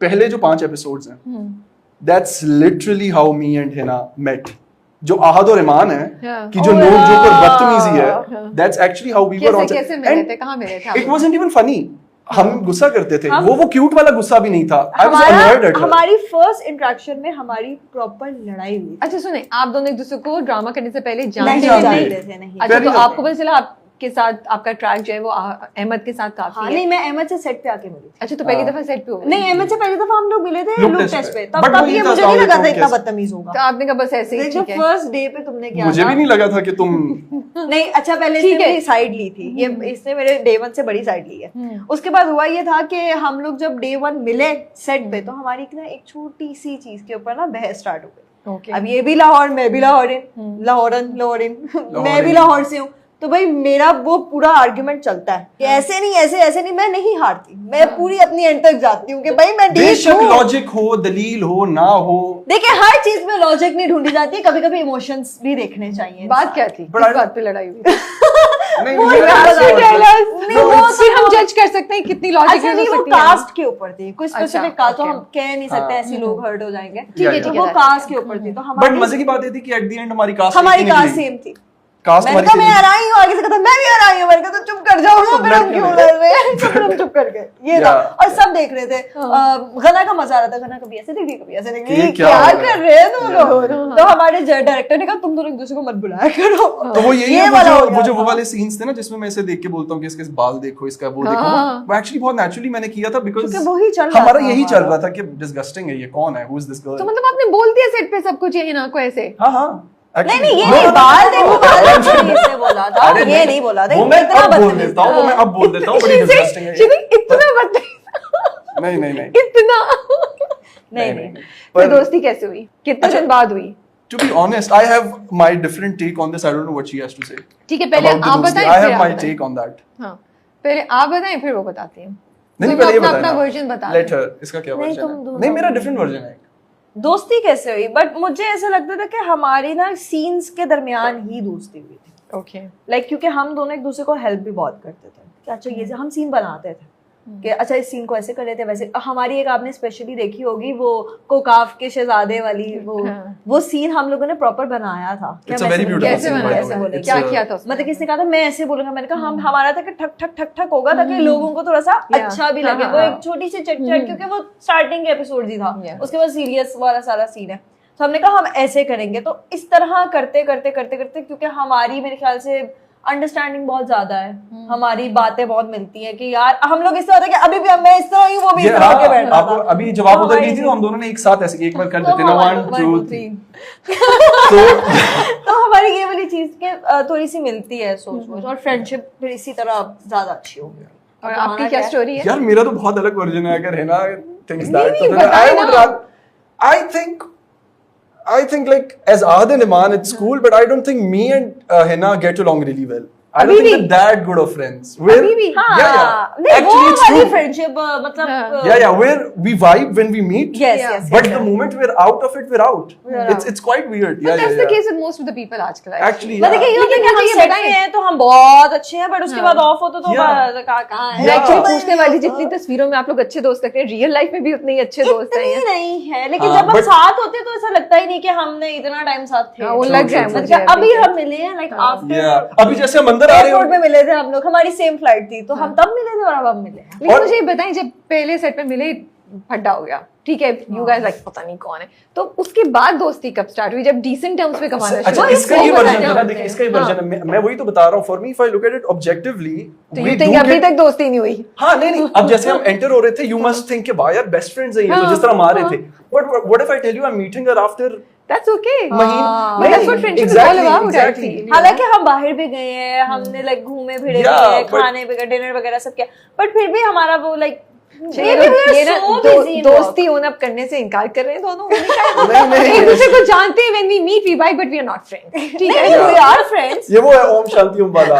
पहले जो 5 एपिसोड्स हैं, that's literally how me and Hina met. जो आहद और ईमान है कि जो नोक जोक और बदतमीजी है, that's actually how we were on set. कैसे मिले थे, कहाँ मिले थे? It wasn't even funny. हम गुस्सा करते थे, वो क्यूट वाला गुस्सा भी नहीं था. I was annoyed at her. हमारी फर्स्ट इंटरेक्शन में हमारी प्रॉपर लड़ाई हुई. अच्छा सुने, आप दोनों एक दूसरे को ड्रामा करने से पहले नहीं जानते थे. नहीं. अच्छा, तो आपको पता चला आपके साथ आपका ट्रैक जो है वो अहमद के साथ काफी है. नहीं, मैं अहमद से सेट पे आके मिली थी. अच्छा, तो पहली दफा सेट पे हो? नहीं, अहमद से पहली दफा हम लोग मिले थे लुक लुक टेस्ट टेस्ट पे. पे. तब ये मुझे नहीं लगा था इतना बदतमीज होगा. तो आपने कहा बस ऐसे ही जो ठीक है. फर्स्ट डे पे तुमने किया मुझे भी नहीं लगा था कि तुम नहीं. अच्छा, पहले इसने मेरी साइड ली थी. ये इसने मेरे डे 1 से बड़ी साइड ली है. उसके बाद हुआ ये था कि हम लोग जब डे 1 मिले सेट पे, तो हमारी ना एक छोटी सी चीज के ऊपर ना बहस स्टार्ट हो गई. Okay. अब ये भी लाहौर, मैं भी लाहौरन, मैं भी लाहौर से हूँ. तो भाई मेरा वो पूरा आर्ग्यूमेंट चलता है कि ऐसे नहीं, मैं नहीं हारती, मैं पूरी अपनी एंड तक जाती हूँ कि भाई मैं बेशक लॉजिक हो, दलील हो, ना हो. देखिए, हर चीज में लॉजिक नहीं ढूंढी जाती है, कभी कभी इमोशंस भी देखने चाहिए. बात क्या थी? किस बात पे लड़ाई हुई? नहीं, वो ये हम जज कर सकते हैं कितनी लॉजिक अच्छा, है. नहीं, वो कास्ट के ऊपर थी. कोई स्पेसिफिक कास्ट तो okay. हम कह नहीं सकते, ऐसे लोग हर्ट हो जाएंगे. है, तो वो कास्ट के ऊपर थी. तो बट हमारी मजे की बात ये थी कि एट द एंड हमारी कास्ट सेम थी. कास्ट मैंने कहा मैं हराई हूँ, आगे से कहता मैं भी हराई हूँ. मैंने कहा तो चुप कर जाओ ना, फिर हम क्यों लड़ रहे हैं. तो फिर हम चुप कर गए. ये था. और सब देख रहे थे. गना का मजा आ रहा था. गना कभी ऐसे देख रही, कभी ऐसे देख रही. क्या कर रहे हैं दोनों. तो हमारे डायरेक्टर ने कहा तुम दोनों एक दूसरे को मत बुलाया करो. तो वो यही है, वो जो वो वाले सीन्स थे ना जिसमें मैं ऐसे देख के बोलता हूँ कि इसके बाल देखो, इसका वो देखो, वो एक्चुअली बहुत नेचुरली मैंने किया था बिकॉज़ हमारा यही चल रहा था कि डिस्गस्टिंग है ये, कौन है, हु इज दिस गर्ल. तो मतलब आपने बोल दिया सेट पे सब कुछ ये ना को ऐसे? हां नहीं, ये नहीं, बाल देखो, बाल इसने बोला था, ये नहीं बोला था. वो मैं अब बोल देता हूँ, मैं अब बोल देता हूँ, बड़ी डिस्गस्टिंग है. इतना बदतमीज. नहीं इतना नहीं. तो दोस्ती कैसे हुई? कितने दिन बाद हुई? To be honest, I have my different take on this. I don't know what she has to say. ठीक है, पहले आप बताएं. I have my take on that. हाँ, पहले आप बताएं फिर वो बताते हैं. नहीं, पहले ये बताएं. अपना वर्जन बता. Let her. इसका क्या वर्जन है? नहीं, मेरा डिफरेंट वर्जन है. दोस्ती कैसे हुई? बट मुझे ऐसा लगता था कि हमारी ना सीन्स के दरमियान ही दोस्ती हुई थी. ओके. लाइक क्योंकि हम दोनों एक दूसरे को हेल्प भी बहुत करते थे कि अच्छा ये हम सीन बनाते थे कि अच्छा इस सीन को ऐसे कर लेते वैसे. हमारी एक आपने स्पेशली देखी होगी वो कोकाफ के शहजादे वाली वो सीन हम लोगों ने प्रॉपर बनाया था. It's a very beautiful कैसे scene, by the way. बनाया? क्या किया था उसमें? मतलब किसने कहा था मैं ऐसे बोलूंगा. मैंने कहा हम हमारा था कि ठक ठक ठक ठक होगा ताकि लोगों को थोड़ा सा अच्छा भी लगे. वो एक छोटी सी चटचट, क्योंकि वो स्टार्टिंग के एपिसोड ही था, उसके बाद सीरियस वाला सारा सीन है. तो हमने कहा हम ऐसे करेंगे. तो इस तरह करते करते करते करते क्योंकि हमारी मेरे ख्याल से अंडरस्टैंडिंग बहुत ज्यादा है, हमारी बातें बहुत मिलती हैं कि यार हम लोग इस तरह कि अभी भी मैं इस तरह ही, वो भी इस तरह के बैठ रहा था. अभी जब आप उधर गई थी तो हम दोनों ने एक साथ ऐसे एक बार कर देते ना 1 2 3. तो हमारी ये वाली चीज के थोड़ी सी मिलती है सोच और फ्रेंडशिप फिर इसी तरह ज्यादा अच्छी हो गई. और आपकी क्या स्टोरी है? यार मेरा तो बहुत अलग वर्जन है. अगर है ना things that I think like as Ahad and Iman it's cool, but I don't think me and Hina get along really well. I don't think we're that good of friends. अभी भी yeah. Actually it's true. Friendship मतलब where we vibe when we meet. Yes. But the moment we're out of it, we're out. It's quite weird. But that's the case with most of the people आजकल. Actually, मतलब ये होता है कि हम set में हैं तो हम बहुत अच्छे हैं, but उसके बाद ऑफ होते तो कहाँ है? Actually पूछने वाली जितनी तस्वीरों में आप लोग अच्छे दोस्त लगते हैं, रियल लाइफ में भी उतने ही अच्छे दोस्त हैं. इतनी नहीं है, लेकिन जब हम साथ होते तो ऐसा लगता ही नहीं कि हमने इतना टाइम साथ थे. वो लग जाए मुझे. अभी हम मिले हैं लाइक आफ्टर. अभी जैसे हम अंदर आ रहे एयरपोर्ट में मिले थे हम लोग, हमारी सेम फ्लाइट थी तो हम तब मिले थे और अब हम मिले. लेकिन मुझे ये बताएं, जब पहले सेट पे मिले फड्डा हो गया, ठीक है, यू गाइस लाइक पता नहीं कौन है, तो उसके बाद दोस्ती कब स्टार्ट हुई जब डिसेंट टर्म्स पे कमाना शुरू? अच्छा, इसका ये वर्जन है ना. देखिए इसका ये वर्जन है. मैं वही तो बता रहा हूं. For me if I look at it objectively, तो यू थिंक अभी तक दोस्ती नहीं हुई? हां, नहीं. अब जैसे हम एंटर हो रहे थे, यू मस्ट थिंक कि वाह यार बेस्ट फ्रेंड्स हैं ये, तो जिस तरह हम आ रहे थे. But what if I tell you I am meeting her after. That's okay. That's what friendship is all about actually. हालांकि हम बाहर भी गए हैं, हमने लाइक घूमे फिरे भी हैं, खाने वगैरह डिनर वगैरह सब किया, बट फिर भी हमारा वो लाइक ये ना दोस्ती ओन अप करने से इनकार कर रहे हैं दोनों. नहीं, एक दूसरे को जानते हैं, when we meet we vibe but we are not friends. ठीक है, we are friends. ये वो है ओम शांति ओम वाला.